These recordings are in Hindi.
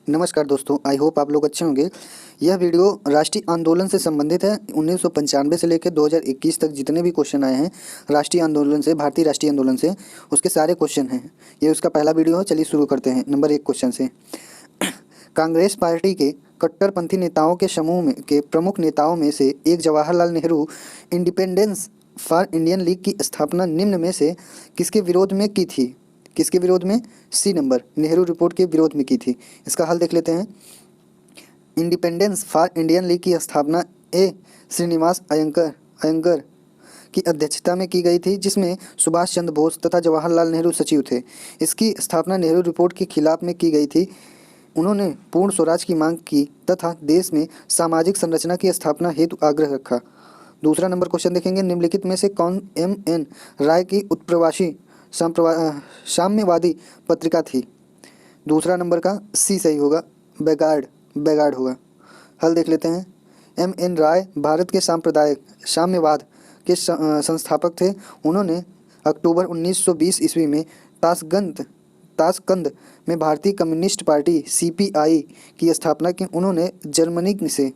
नमस्कार दोस्तों, आई होप आप लोग अच्छे होंगे। यह वीडियो राष्ट्रीय आंदोलन से संबंधित है। 1995 से लेकर 2021 तक जितने भी क्वेश्चन आए हैं राष्ट्रीय आंदोलन से, भारतीय राष्ट्रीय आंदोलन से, उसके सारे क्वेश्चन हैं। ये उसका पहला वीडियो है। चलिए शुरू करते हैं नंबर 1 क्वेश्चन से। कांग्रेस पार्टी के कट्टरपंथी नेताओं के समूह में के प्रमुख नेताओं में से एक Jawaharlal Nehru independence for Indian league की स्थापना निम्न में से किसके विरोध में की थी? किसके विरोध में? सी नंबर, नेहरू रिपोर्ट के विरोध में की थी। इसका हल देख लेते हैं। इंडिपेंडेंस फॉर इंडियन लीग की स्थापना ए श्रीनिवास अयंगर की अध्यक्षता में की गई थी, जिसमें सुभाष चंद्र बोस तथा जवाहरलाल नेहरू सचिव थे। इसकी स्थापना नेहरू रिपोर्ट के खिलाफ में की गई थी। उन्होंने पूर्ण स्वराज की मांग की तथा देश में सामाजिक संरचना की स्थापना हेतु आग्रह रखा। दूसरा नंबर क्वेश्चन देखेंगे। निम्नलिखित में से कौन M.N. राय की उत्प्रवासी साम्यवादी पत्रिका थी? दूसरा नंबर का सी सही होगा, बैगार्ड होगा। हल देख लेते हैं। M.N. राय भारत के सांप्रदायिक साम्यवाद के संस्थापक थे। उन्होंने अक्टूबर 1920 ईस्वी में ताशकंद में भारतीय कम्युनिस्ट पार्टी CPI की स्थापना की। उन्होंने जर्मनी से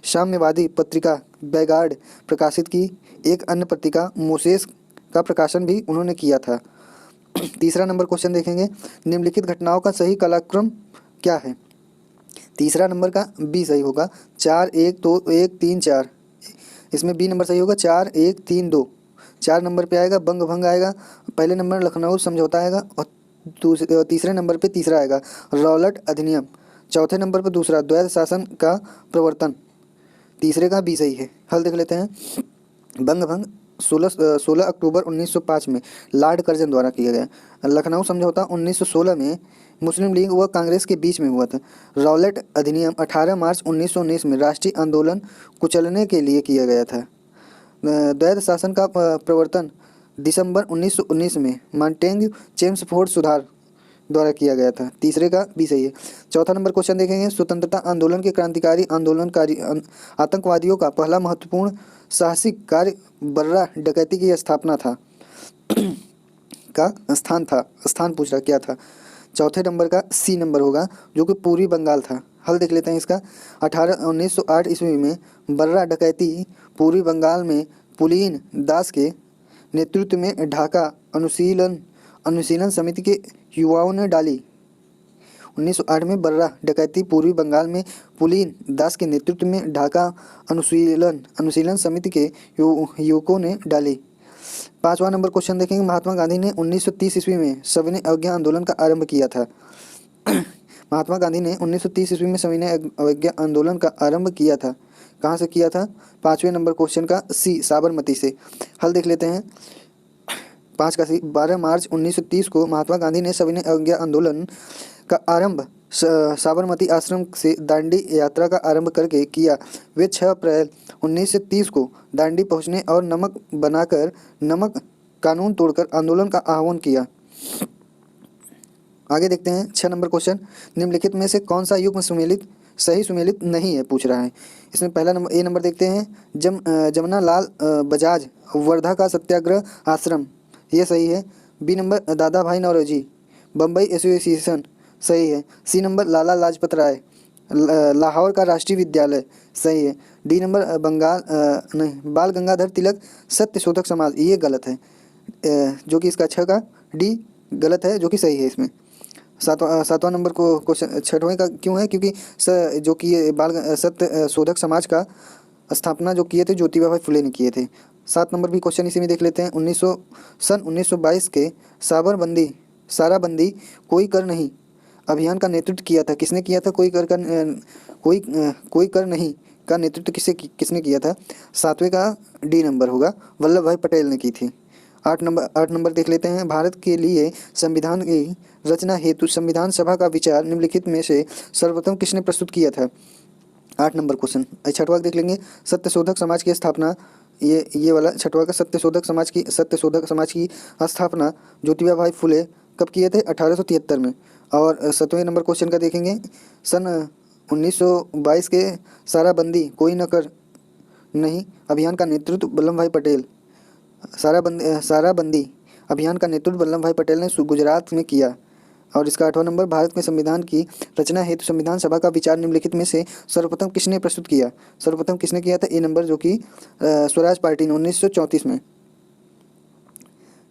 साम्यवादी पत्रिका बैगार्ड प्रकाशित की। एक अन्य पत्रिका मोसेस का प्रकाशन भी उन्होंने किया था। तीसरा नंबर क्वेश्चन देखेंगे। निम्नलिखित घटनाओं का सही कालक्रम क्या है? तीसरा नंबर का बी सही होगा, 4 1 2 1 3 4। इसमें बी नंबर सही होगा, 4 1 3 2। 4 नंबर पे आएगा बंग भंग आएगा, पहले नंबर लखनऊ समझौता आएगा और तीसरे नंबर पे तीसरा आएगा रॉलट अधिनियम। चौथे नंबर पर दूसरा द्वैध शासन का प्रवर्तन। तीसरे का बी सही है। हल देख लेते हैं। बंग भंग 16 अक्टूबर 1905 में लॉर्ड कर्जन द्वारा किया गया। लखनऊ समझौता 1916 में मुस्लिम लीग व कांग्रेस के बीच में हुआ था। रॉलेट अधिनियम 18 मार्च 1919 में राष्ट्रीय आंदोलन कुचलने के लिए किया गया था। द्वैध शासन का प्रवर्तन दिसंबर 1919 में मांटेग्यू चेम्सफोर्ड सुधार द्वारा किया गया था। तीसरे का भी सही है। चौथा नंबर क्वेश्चन देखेंगे। स्वतंत्रता आंदोलन के क्रांतिकारी आंदोलनकारी आतंकवादियों का पहला महत्वपूर्ण साहसिक कार्य बर्रा डकैती की स्थापना था का स्थान पूछ रहा क्या था? चौथे नंबर का सी नंबर होगा, जो कि पूर्वी बंगाल था। हल देख लेते हैं इसका। 1908 ईस्वी में बर्रा डकैती पूर्वी बंगाल में पुलीन दास के नेतृत्व में ढाका अनुशीलन समिति के युवाओं ने डाली। 1908 में बर्रा डकैती पूर्वी बंगाल में पुलीन दास के नेतृत्व में ढाका अनुशीलन समिति के युवकों ने डाली। पांचवा नंबर क्वेश्चन देखेंगे। महात्मा गांधी ने 1930 ईस्वी में सविनय अवज्ञा आंदोलन का आरंभ किया था। महात्मा गांधी ने 1930 ईस्वी में सविनय अवज्ञा आंदोलन का आरंभ किया था। कहाँ से किया था? पाँचवें नंबर क्वेश्चन का सी साबरमती से। हल देख लेते हैं। 5 का सी 12 मार्च 1930 को महात्मा गांधी ने सविनय अवज्ञा आंदोलन का आरंभ साबरमती आश्रम से दांडी यात्रा का आरंभ करके किया। वे 6 अप्रैल 1930 को दांडी पहुंचने और नमक कानून तोड़कर आंदोलन का आह्वान किया। आगे देखते हैं 6 नंबर क्वेश्चन। निम्नलिखित में से कौन सा युग्म सही सुमेलित नहीं है पूछ रहा है। इसमें पहला नंबर ए नंबर देखते हैं। जमुना लाल बजाज वर्धा का सत्याग्रह आश्रम, ये सही है। बी नंबर दादा भाई नौरोजी बम्बई एसोसिएशन, सही है। सी नंबर लाला लाजपत राय लाहौर का राष्ट्रीय विद्यालय, सही है। डी नंबर बाल गंगाधर तिलक सत्य शोधक समाज, ये गलत है। जो कि इसका 6 का डी गलत है, जो कि सही है इसमें। सातवां नंबर को क्वेश्चन 6वें का क्यों है? क्योंकि जो कि ये बाल सत्य शोधक समाज का स्थापना जो किए थे ज्योतिबा भाई फुले ने किए थे। 7 नंबर भी क्वेश्चन इसी में देख लेते हैं। 1922 के साराबंदी कोई कर नहीं अभियान का नेतृत्व किया था। किसने किया था? कोई कर नहीं का नेतृत्व किसने किया था? 7वें का डी नंबर होगा, वल्लभ भाई पटेल ने की थी। 8 नंबर देख लेते हैं। भारत के लिए संविधान की रचना हेतु संविधान सभा का विचार निम्नलिखित में से सर्वप्रथम किसने प्रस्तुत किया था? 8 नंबर क्वेश्चन। 6वां देख लेंगे। सत्यशोधक समाज की स्थापना, ये वाला 6वां का सत्यशोधक समाज की स्थापना ज्योतिबा भाई फुले कब किए थे? 1873 में। और 7वें नंबर क्वेश्चन का देखेंगे। सन 1922 के साराबंदी कोई न कर नहीं अभियान का नेतृत्व वल्लभ भाई पटेल साराबंदी अभियान का नेतृत्व वल्लभ भाई पटेल ने गुजरात में किया। और इसका 8वां नंबर, भारत में संविधान की रचना हेतु संविधान सभा का विचार निम्नलिखित में से सर्वप्रथम किसने प्रस्तुत किया? सर्वप्रथम किसने किया था? ए नंबर, जो कि स्वराज पार्टी ने 1934 में।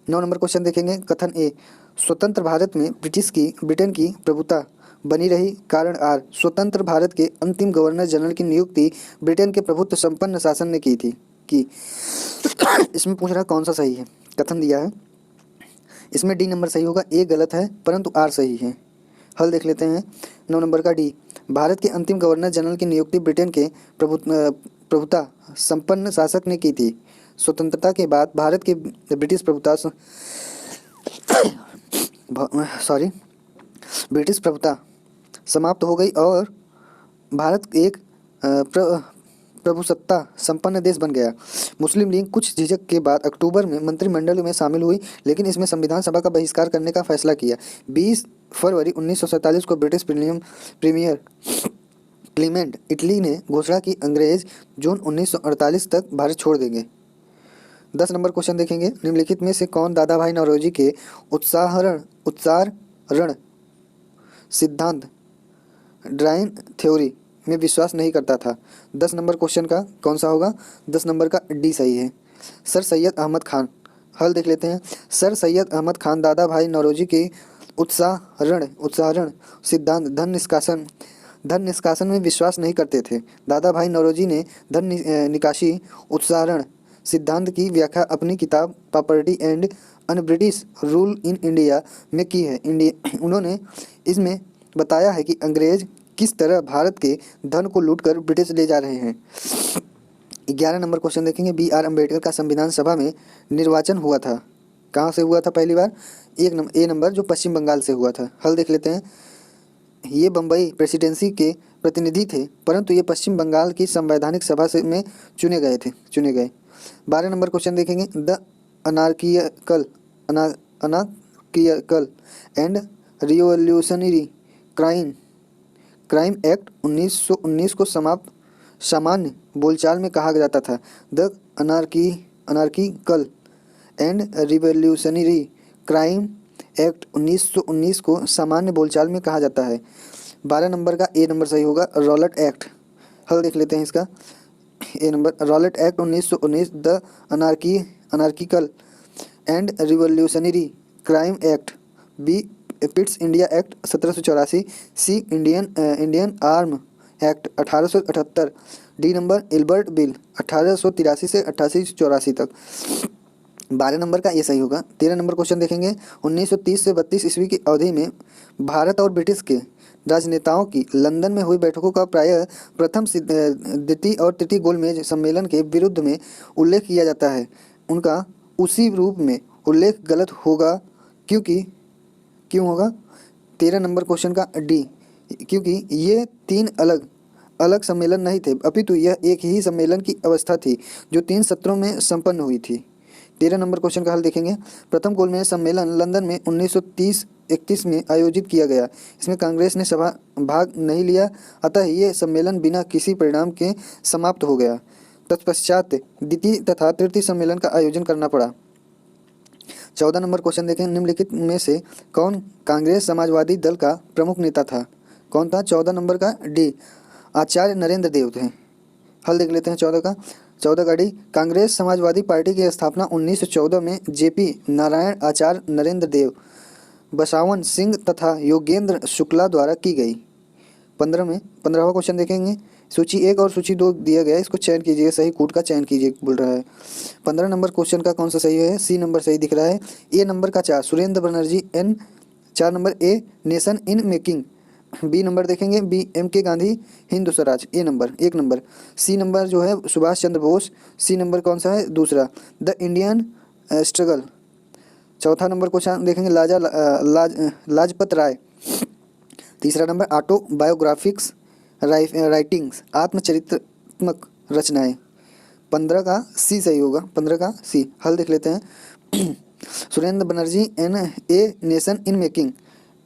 9 नंबर क्वेश्चन देखेंगे। कथन ए, स्वतंत्र भारत में ब्रिटेन की प्रभुता बनी रही। कारण आर, स्वतंत्र भारत के अंतिम गवर्नर जनरल की नियुक्ति ब्रिटेन के प्रभुत्व संपन्न शासन ने की थी। इसमें पूछ रहा कौन सा सही है? कथन दिया है, इसमें डी नंबर सही होगा, ए गलत है परंतु आर सही है। हल देख लेते हैं। 9 नंबर का डी, भारत के अंतिम गवर्नर जनरल की नियुक्ति ब्रिटेन के प्रभुता संपन्न शासक ने की थी। स्वतंत्रता के बाद भारत के ब्रिटिश प्रभुता समाप्त हो गई और भारत एक प्रभुसत्ता संपन्न देश बन गया। मुस्लिम लीग कुछ झिझक के बाद अक्टूबर में मंत्रिमंडल में शामिल हुई, लेकिन इसमें संविधान सभा का बहिष्कार करने का फैसला किया। 20 फरवरी 1947 को ब्रिटिश प्रीमियर क्लीमेंट इटली ने घोषणा की अंग्रेज जून 1948 तक भारत छोड़ देंगे। 10 नंबर क्वेश्चन देखेंगे। निम्नलिखित में से कौन दादा भाई नौरोजी के उत्सारण सिद्धांत ड्राइन थ्योरी में विश्वास नहीं करता था? 10 नंबर क्वेश्चन का कौन सा होगा? 10 नंबर का डी सही है, सर सैयद अहमद खान। हल देख लेते हैं। सर सैयद अहमद खान दादा भाई नौरोजी के उत्साहरण सिद्धांत धन निष्कासन में विश्वास नहीं करते थे। दादा भाई नौरोजी ने धन निकासी उत्साहरण सिद्धांत की व्याख्या अपनी किताब property and un British rule in India में की है। उन्होंने इसमें बताया है कि अंग्रेज किस तरह भारत के धन को लूटकर ब्रिटिश ले जा रहे हैं। 11 नंबर क्वेश्चन देखेंगे। बी आर अम्बेडकर का संविधान सभा में निर्वाचन हुआ था। कहाँ से हुआ था पहली बार? ए नंबर, जो पश्चिम बंगाल से हुआ था। हल देख लेते हैं। ये बम्बई प्रेसिडेंसी के प्रतिनिधि थे, परंतु ये पश्चिम बंगाल की संवैधानिक सभा से में चुने गए। 12 नंबर क्वेश्चन देखेंगे। The anarchical and revolutionary crime act 1919 को सामान्य बोलचाल में कहा जाता था। The anarchical and revolutionary crime act 1919 को सामान्य बोलचाल में कहा जाता है। 12 नंबर का ए नंबर सही होगा, रॉलेट एक्ट। हल देख लेते हैं इसका। A number, Rowlatt act 1919, the anarchical and revolutionary crime act. B Pitt's India act 1784। C Indian arm act 1878। D number, Ilbert bill 1883 से 1884 तक। 12 नंबर का ये सही होगा। 13 नंबर क्वेश्चन देखेंगे। 1930 से 32 ईस्वी की अवधि में भारत और ब्रिटिश के राजनेताओं की लंदन में हुई बैठकों का प्रायः प्रथम, द्वितीय और तृतीय गोलमेज सम्मेलन के विरुद्ध में उल्लेख किया जाता है। उनका उसी रूप में उल्लेख गलत होगा, क्यों होगा? 13 नंबर क्वेश्चन का डी, क्योंकि ये 3 अलग अलग सम्मेलन नहीं थे, अपितु यह एक ही सम्मेलन की अवस्था थी जो 3 सत्रों में संपन्न हुई थी। 13 नंबर क्वेश्चन का हल देखेंगे। प्रथम गोलमेज सम्मेलन लंदन में 1930-31 में आयोजित किया गया। इसमें कांग्रेस ने भाग नहीं लिया, अतः ये सम्मेलन बिना किसी परिणाम के समाप्त हो गया। तत्पश्चात द्वितीय तथा तृतीय सम्मेलन का आयोजन करना पड़ा। 14 नंबर क्वेश्चन देखें। निम्नलिखित में से कौन कांग्रेस समाजवादी दल का प्रमुख नेता था? कौन था? 14 नंबर का डी, आचार्य नरेंद्र देव थे। हल देख लेते हैं 14 का डी। कांग्रेस समाजवादी पार्टी की स्थापना 1914 में जेपी नारायण, आचार्य नरेंद्र देव, बसावन सिंह तथा योगेंद्र शुक्ला द्वारा की गई। 15वां क्वेश्चन देखेंगे। सूची 1 और सूची 2 दिया गया है, इसको चयन कीजिए, सही कूट का चयन कीजिए बोल रहा है। 15 नंबर क्वेश्चन का कौन सा सही है? सी नंबर सही दिख रहा है। ए नंबर का 4, Surendra Banerjee. 4 number A, nation in making. B number देखेंगे, B MK Gandhi, Hind Swaraj. A number 1 number. C number जो है सुभाष चंद्र बोस। सी नंबर कौन सा है? दूसरा, द इंडियन स्ट्रगल। चौथा नंबर क्वेश्चन देखेंगे, लाजपत राय। तीसरा नंबर, ऑटोबायोग्राफिक्स राइटिंग्स, आत्मचरित्रात्मक रचनाएं। 15 का सी सही होगा, 15 का सी। हल देख लेते हैं। Surendra Banerjee, A nation in making.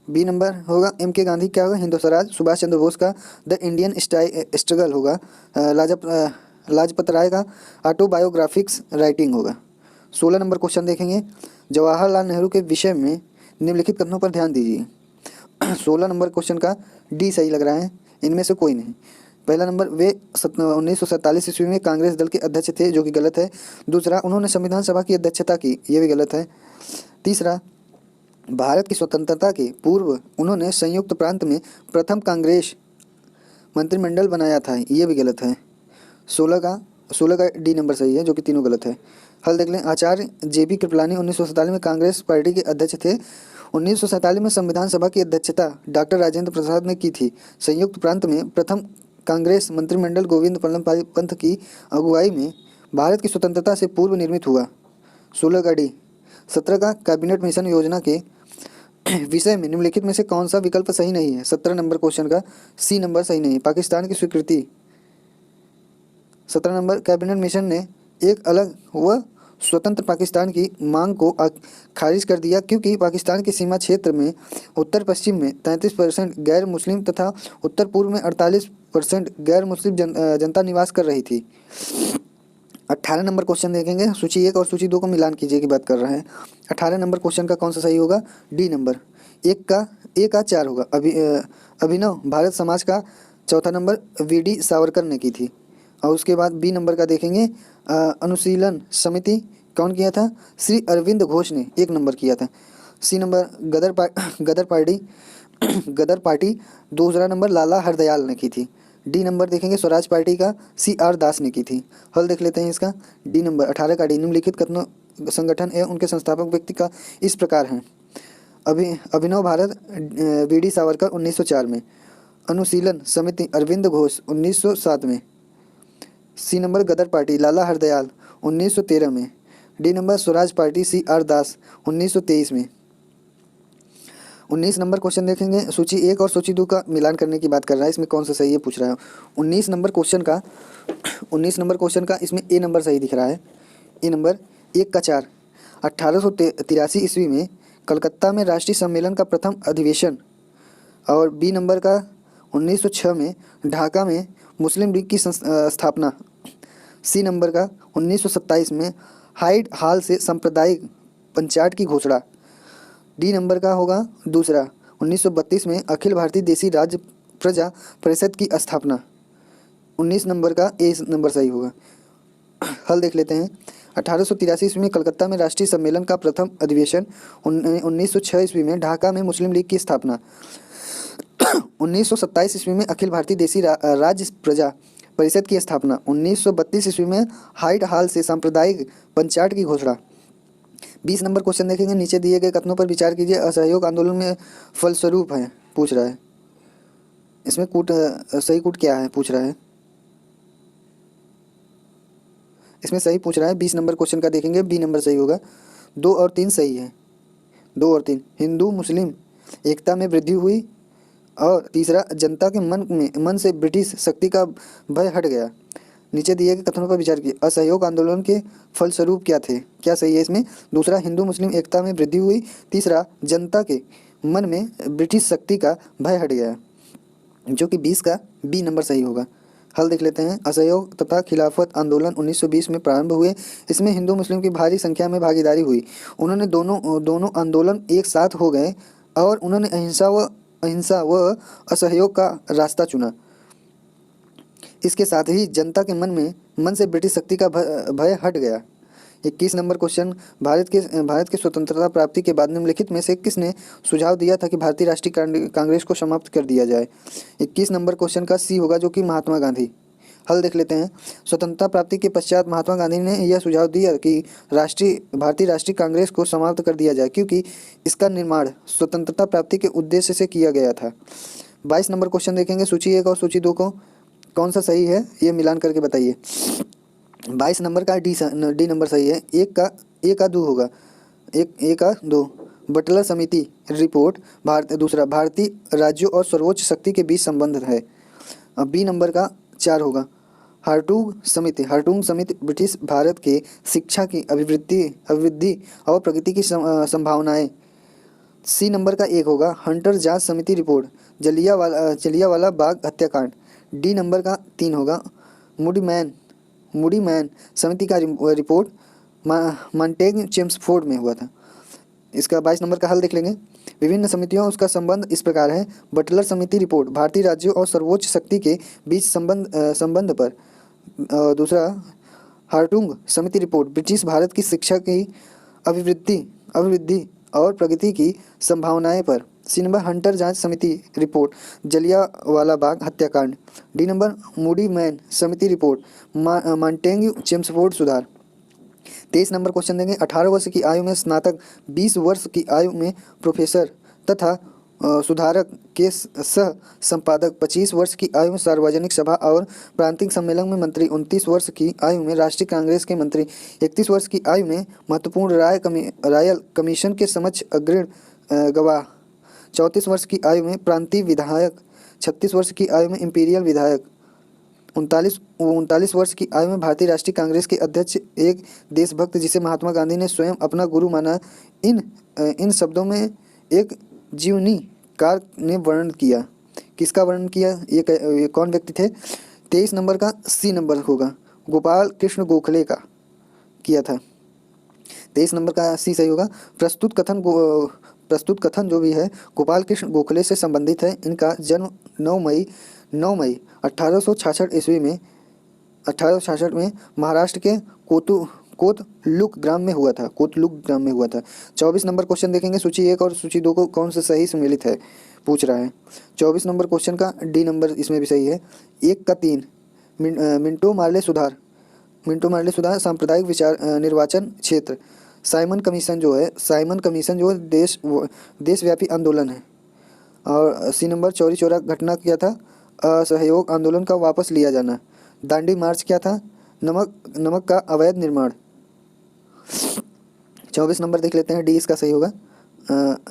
B number होगा MK गांधी, क्या होगा? हिंदू स्वराज। सुभाष चंद्र बोस का द इंडियन स्ट्रगल होगा। लाजपत राय का ऑटोबायोग्राफिक्स राइटिंग होगा। 16 नंबर क्वेश्चन देखेंगे। जवाहरलाल नेहरू के विषय में निम्नलिखित कथनों पर ध्यान दीजिए। 16 नंबर क्वेश्चन का डी सही लग रहा है, इनमें से कोई नहीं। पहला नंबर, वे 1947 ईस्वी में कांग्रेस दल के अध्यक्ष थे, जो कि गलत है। दूसरा, उन्होंने संविधान सभा की अध्यक्षता की, ये भी गलत है। तीसरा, भारत की स्वतंत्रता के पूर्व उन्होंने संयुक्त प्रांत में प्रथम कांग्रेस मंत्रिमंडल बनाया था, ये भी गलत है। 16 का डी नंबर सही है, जो कि तीनों गलत है। हल देख लें। आचार्य JB कृपलानी 1947 में कांग्रेस पार्टी के अध्यक्ष थे। 1947 में संविधान सभा की अध्यक्षता डॉक्टर राजेंद्र प्रसाद ने की थी। संयुक्त प्रांत में प्रथम कांग्रेस मंत्रिमंडल गोविंद वल्लभ पंत की अगुवाई में भारत की स्वतंत्रता से पूर्व निर्मित हुआ। 16 का डी। 17 का कैबिनेट मिशन योजना के विषय में निम्नलिखित में से कौन सा विकल्प सही नहीं है। 17 नंबर क्वेश्चन का सी नंबर सही नहीं। पाकिस्तान की स्वीकृति। 17 नंबर, कैबिनेट मिशन ने एक अलग व स्वतंत्र पाकिस्तान की मांग को खारिज कर दिया, क्योंकि पाकिस्तान की सीमा क्षेत्र में उत्तर पश्चिम में 33% गैर मुस्लिम तथा उत्तर पूर्व में 48% गैर मुस्लिम जनता निवास कर रही थी। 18 नंबर क्वेश्चन देखेंगे। सूची 1 और सूची 2 को मिलान कीजिए की बात कर रहे हैं। 18 नंबर क्वेश्चन का कौन सा सही होगा। D number. ए का 4 होगा। अभिनव भारत समाज का। चौथा नंबर VD सावरकर ने की थी। और उसके बाद बी नंबर का देखेंगे। अनुशीलन समिति कौन किया था। श्री अरविंद घोष ने 1 नंबर किया था। सी नंबर गदर पार्टी। दूसरा नंबर लाला हरदयाल ने की थी। डी नंबर देखेंगे स्वराज पार्टी का CR दास ने की थी। हल देख लेते हैं इसका। डी नंबर 18 का डी। निम्नलिखित कथनों संगठन एवं उनके संस्थापक व्यक्ति का इस प्रकार हैं। अभिनव भारत VD सावरकर 1904 में। अनुशीलन समिति अरविंद घोष 1907 में। सी नंबर गदर पार्टी लाला हरदयाल 1913 में। D number Swaraj party CR दास 1923 में। 19 नंबर क्वेश्चन देखेंगे। सूची 1 और सूची 2 का मिलान करने की बात कर रहा है, इसमें कौन सा सही है पूछ रहा है। 19 नंबर क्वेश्चन का इसमें ए नंबर सही दिख रहा है। ए नंबर 1 का 4। 1883 ईस्वी में कलकत्ता में राष्ट्रीय सम्मेलन का प्रथम अधिवेशन। और बी नंबर का 1906 में ढाका में मुस्लिम लीग की स्थापना। सी नंबर का 1927 में हाइड हॉल से सांप्रदायिक पंचायत की घोषणा। डी नंबर का होगा दूसरा 1932 में अखिल भारतीय देसी राज्य प्रजा परिषद की स्थापना। 19 नंबर का ए नंबर सही होगा। हल देख लेते हैं। 1883 ईस्वी में कलकत्ता में राष्ट्रीय सम्मेलन का प्रथम अधिवेशन। 1906 ईस्वी में ढाका में मुस्लिम लीग की स्थापना। 1927 ईस्वी में अखिल भारतीय देसी राज्य प्रजा परिषद की स्थापना। 1932 ईस्वी में हाइड हॉल से सांप्रदायिक पंचायत की घोषणा। 20 नंबर क्वेश्चन देखेंगे। नीचे दिए गए कथनों पर विचार कीजिए। असहयोग आंदोलन में फलस्वरूप है पूछ रहा है। इसमें सही कूट क्या है पूछ रहा है। इसमें सही पूछ रहा है। 20 नंबर क्वेश्चन का देखेंगे। बी नंबर सही होगा। 2 और 3 सही है। 2 और 3 हिंदू मुस्लिम एकता में वृद्धि हुई। और तीसरा, जनता के मन से ब्रिटिश शक्ति का भय हट गया। नीचे दिए गए कथनों पर विचार कीजिए। असहयोग आंदोलन के फलस्वरूप क्या थे, क्या सही है इसमें। दूसरा, हिंदू मुस्लिम एकता में वृद्धि हुई। तीसरा, जनता के मन में ब्रिटिश शक्ति का भय हट गया, जो कि 20 का बी नंबर सही होगा। हल देख लेते हैं। असहयोग तथा खिलाफत आंदोलन 1920 में प्रारंभ हुए। इसमें हिंदू मुस्लिम की भारी संख्या में भागीदारी हुई। उन्होंने दोनों आंदोलन एक साथ हो गए और उन्होंने अहिंसा व असहयोग का रास्ता चुना। इसके साथ ही जनता के मन से ब्रिटिश शक्ति का भय हट गया। 21 नंबर क्वेश्चन। भारत के स्वतंत्रता प्राप्ति के बाद निम्नलिखित में से किसने सुझाव दिया था कि भारतीय राष्ट्रीय कांग्रेस को समाप्त कर दिया जाए। 21 नंबर क्वेश्चन का सी होगा, जो कि महात्मा गांधी। हल देख लेते हैं। स्वतंत्रता प्राप्ति के पश्चात महात्मा गांधी ने यह सुझाव दिया कि भारतीय राष्ट्रीय कांग्रेस को समाप्त कर दिया जाए, क्योंकि इसका निर्माण स्वतंत्रता प्राप्ति के उद्देश्य से किया गया था। 22 नंबर क्वेश्चन देखेंगे। सूची 1 और सूची 2 को कौन सा सही है ये मिलान करके बताइए। 22 नंबर का डी नंबर सही है। ए का 2 होगा। ए का 2 बटलर समिति रिपोर्ट। दूसरा, भारतीय राज्यों और सर्वोच्च शक्ति के बीच संबंध है। बी नंबर का 4 होगा। हार्टूग समिति ब्रिटिश भारत के शिक्षा की अभिवृद्धि और प्रगति की संभावनाएं। सी नंबर का 1 होगा। हंटर जांच समिति रिपोर्ट, जलियांवाला बाग हत्याकांड। डी नंबर का 3 होगा। मूडी मैन समिति का रिपोर्ट मॉन्टेग चेम्सफोर्ड में हुआ था। इसका 22 नंबर का हल देख लेंगे। विभिन्न समितियों उसका संबंध इस प्रकार है। बटलर समिति रिपोर्ट भारतीय राज्यों और सर्वोच्च शक्ति के बीच संबंध पर। दूसरा, हार्टुंग समिति रिपोर्ट ब्रिटिश भारत की शिक्षा की अभिवृद्धि और प्रगति की संभावनाएं पर। सी नंबर, हंटर जांच समिति रिपोर्ट जलियांवाला बाग हत्याकांड। डी नंबर, मूडी मैन समिति रिपोर्ट मॉन्टेग्यू चेम्सफोर्ड सुधार। 23 नंबर क्वेश्चन देंगे। 18 वर्ष की आयु में स्नातक, 20 वर्ष की आयु में प्रोफेसर तथा सुधारक के सह संपादक, 25 वर्ष की आयु में सार्वजनिक सभा और प्रांतीय सम्मेलन में मंत्री, 29 वर्ष की आयु में राष्ट्रीय कांग्रेस के मंत्री, 31 वर्ष की आयु में महत्वपूर्ण रायल कमीशन के समक्ष अग्रणी गवाह, 34 वर्ष की आयु में प्रांतीय विधायक, 36 वर्ष की आयु में इंपीरियल विधायक, 39 वर्ष की आयु में भारतीय राष्ट्रीय कांग्रेस के अध्यक्ष, एक देशभक्त जिसे महात्मा गांधी ने स्वयं अपना गुरु माना। इन शब्दों में एक जीवनीकार ने वर्णन किया। किसका वर्णन किया? ये कौन व्यक्ति थे? 23 नंबर का सी नंबर होगा, गोपाल कृष्ण गोखले का किया था। 23 नंबर का सी सही होगा। प्रस्तुत कथन जो भी है गोपाल कृष्ण गोखले से संबंधित है। इनका जन्म 9 मई 1866 ईस्वी में 1866 में महाराष्ट्र के कोतलुक ग्राम में हुआ था। 24 नंबर क्वेश्चन देखेंगे। सूची 1 और सूची 2 को कौन से सही सम्मिलित है पूछ रहा है। 24 नंबर क्वेश्चन का डी नंबर इसमें भी सही है। 1 का 3 मिंटो मार्ले सुधार सांप्रदायिक निर्वाचन क्षेत्र। साइमन कमीशन जो है देशव्यापी आंदोलन है। और सी नंबर, चौरी चौरा घटना क्या था? असहयोग आंदोलन का वापस लिया जाना। दांडी मार्च क्या था? नमक का अवैध निर्माण। 24 नंबर देख लेते हैं, डी इसका सही होगा।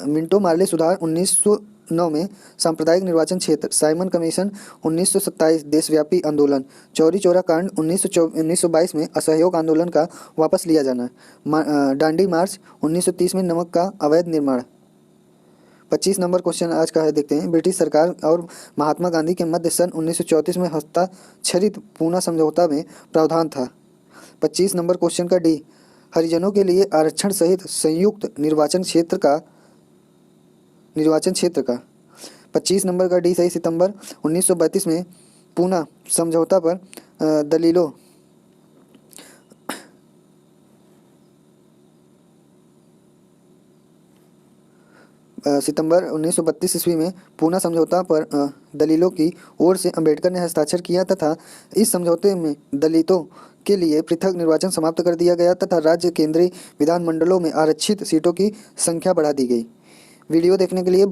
मिंटो मार्ले सुधार 1909 में सांप्रदायिक निर्वाचन क्षेत्र। साइमन कमीशन 1927 देशव्यापी आंदोलन। चौरी चौरा कांड 1922 में असहयोग आंदोलन का वापस लिया जाना। दांडी मार्च 1930 में नमक का अवैध निर्माण। 25 नंबर क्वेश्चन आज का है, देखते हैं। ब्रिटिश सरकार और महात्मा गांधी के मध्य सन 1934 में हस्ताक्षरित पूना समझौता में प्रावधान था। 25 नंबर क्वेश्चन का डी, हरिजनों के लिए आरक्षण सहित संयुक्त निर्वाचन क्षेत्र का। 25 नंबर का डी सही। सितंबर 1932 में पूना समझौता पर दलीलों सितंबर 1932 ईस्वी में पूना समझौता पर दलितों की ओर से अंबेडकर ने हस्ताक्षर किया तथा इस समझौते में दलितों के लिए पृथक निर्वाचन समाप्त कर दिया गया तथा राज्य केंद्रीय विधानमंडलों में आरक्षित सीटों की संख्या बढ़ा दी गई। वीडियो देखने के लिए